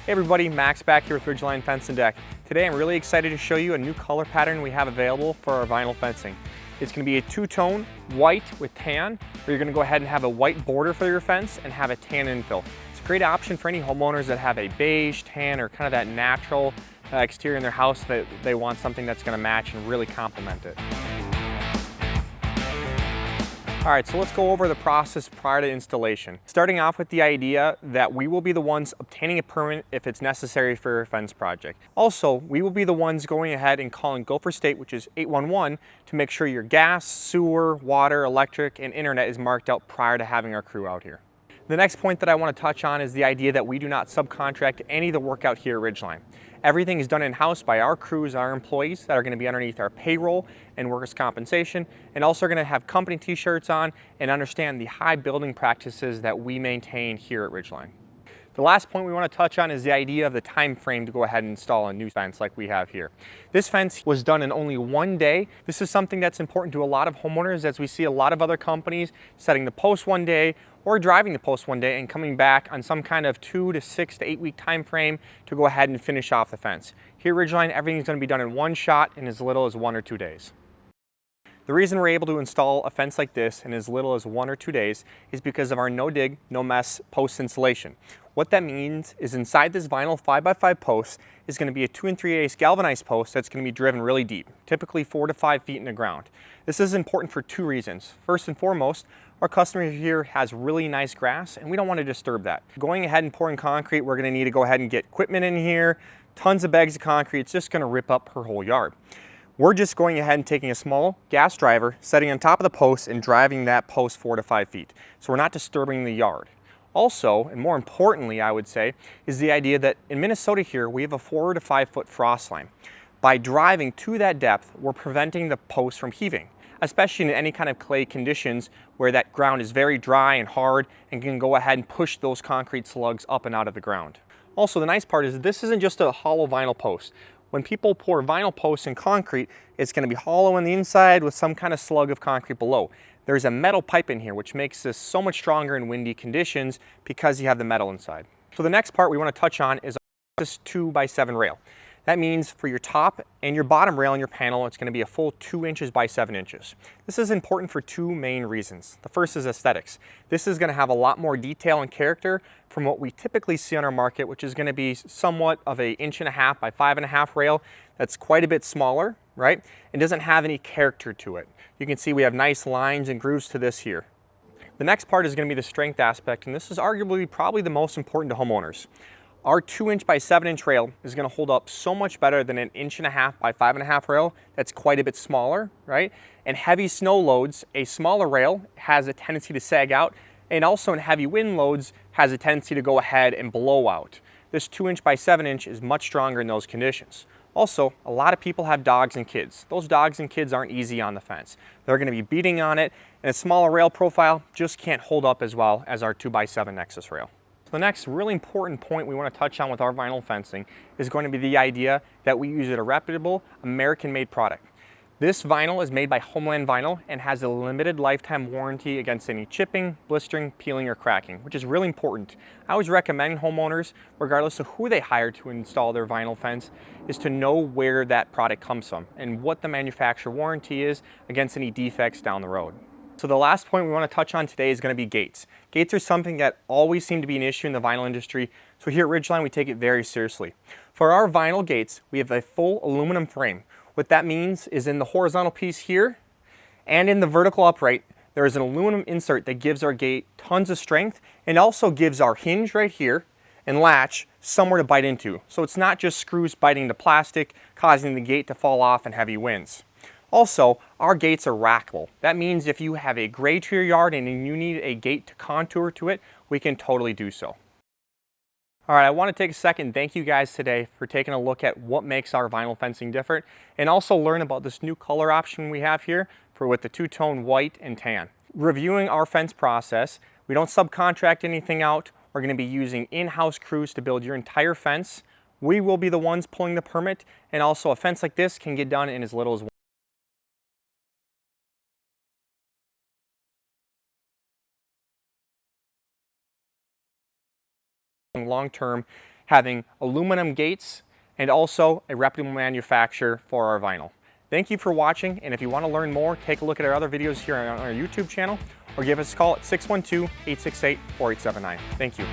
Hey everybody, Max back here with Ridgeline Fence Deck. Today I'm really excited to show you a new color pattern we have available for our vinyl fencing. It's going to be a two-tone white with tan, where you're going to go ahead and have a white border for your fence and have a tan infill. It's a great option for any homeowners that have a beige, tan, or kind of that natural exterior in their house that they want something that's going to match and really complement it. All right, so let's go over the process prior to installation. Starting off with the idea that we will be the ones obtaining a permit if it's necessary for your fence project. Also, we will be the ones going ahead and calling Gopher State, which is 811, to make sure your gas, sewer, water, electric, and internet is marked out prior to having our crew out here. The next point that I want to touch on is the idea that we do not subcontract any of the work out here at Ridgeline. Everything is done in-house by our crews, our employees that are going to be underneath our payroll and workers' compensation, and also are going to have company t-shirts on and understand the high building practices that we maintain here at Ridgeline. The last point we want to touch on is the idea of the time frame to go ahead and install a new fence like we have here. This fence was done in only one day. This is something that's important to a lot of homeowners, as we see a lot of other companies setting the post one day or driving the post one day and coming back on some kind of 2 to 6 to 8 week time frame to go ahead and finish off the fence. Here at Ridgeline, everything's going to be done in one shot in as little as 1 or 2 days. The reason we're able to install a fence like this in as little as 1 or 2 days is because of our no dig, no mess post installation. What that means is inside this vinyl 5x5 post is going to be a 2 3/8 galvanized post that's going to be driven really deep, typically 4 to 5 feet in the ground. This is important for 2 reasons. First and foremost, our customer here has really nice grass and we don't want to disturb that. Going ahead and pouring concrete, we're going to need to go ahead and get equipment in here, tons of bags of concrete. It's just going to rip up her whole yard. We're just going ahead and taking a small gas driver, setting on top of the post and driving that post 4 to 5 feet. So we're not disturbing the yard. Also, and more importantly, I would say, is the idea that in Minnesota here, we have a 4 to 5 foot frost line. By driving to that depth, we're preventing the post from heaving, especially in any kind of clay conditions where that ground is very dry and hard and can go ahead and push those concrete slugs up and out of the ground. Also, the nice part is this isn't just a hollow vinyl post. When people pour vinyl posts in concrete, it's going to be hollow on the inside with some kind of slug of concrete below. There's a metal pipe in here, which makes this so much stronger in windy conditions because you have the metal inside. So the next part we want to touch on is this 2x7 rail. That means for your top and your bottom rail in your panel, it's going to be a full 2 inches by 7 inches. This is important for 2 main reasons. The first is aesthetics. This is going to have a lot more detail and character from what we typically see on our market, which is going to be somewhat of a 1.5 by 5.5 rail that's quite a bit smaller, right? And doesn't have any character to it. You can see we have nice lines and grooves to this here. The next part is going to be the strength aspect, and this is arguably probably the most important to homeowners. Our 2 inch by 7 inch rail is going to hold up so much better than an 1.5 by 5.5 rail that's quite a bit smaller, right? And heavy snow loads, a smaller rail has a tendency to sag out, and also in heavy wind loads has a tendency to go ahead and blow out. This 2 inch by 7 inch is much stronger in those conditions. Also, a lot of people have dogs and kids. Those dogs and kids aren't easy on the fence. They're going to be beating on it, and a smaller rail profile just can't hold up as well as our 2x7 Nexus rail. The next really important point we want to touch on with our vinyl fencing is going to be the idea that we use a reputable American-made product. This vinyl is made by Homeland Vinyl and has a limited lifetime warranty against any chipping, blistering, peeling, or cracking, which is really important. I always recommend homeowners, regardless of who they hire to install their vinyl fence, is to know where that product comes from and what the manufacturer warranty is against any defects down the road. So the last point we want to touch on today is going to be gates. Gates are something that always seem to be an issue in the vinyl industry, so here at Ridgeline we take it very seriously. For our vinyl gates, we have a full aluminum frame. What that means is in the horizontal piece here and in the vertical upright, there is an aluminum insert that gives our gate tons of strength and also gives our hinge right here and latch somewhere to bite into. So it's not just screws biting the plastic, causing the gate to fall off in heavy winds. Also, our gates are rackable. That means if you have a grade to your yard and you need a gate to contour to it, we can totally do so. All right, I want to take a second and thank you guys today for taking a look at what makes our vinyl fencing different and also learn about this new color option we have here with the two-tone white and tan. Reviewing our fence process, we don't subcontract anything out. We're going to be using in-house crews to build your entire fence. We will be the ones pulling the permit, and also a fence like this can get done in as little as long term having aluminum gates, and also a reputable manufacturer for our vinyl. Thank you for watching, and if you want to learn more, take a look at our other videos here on our YouTube channel, or give us a call at 612-868-4879. Thank you.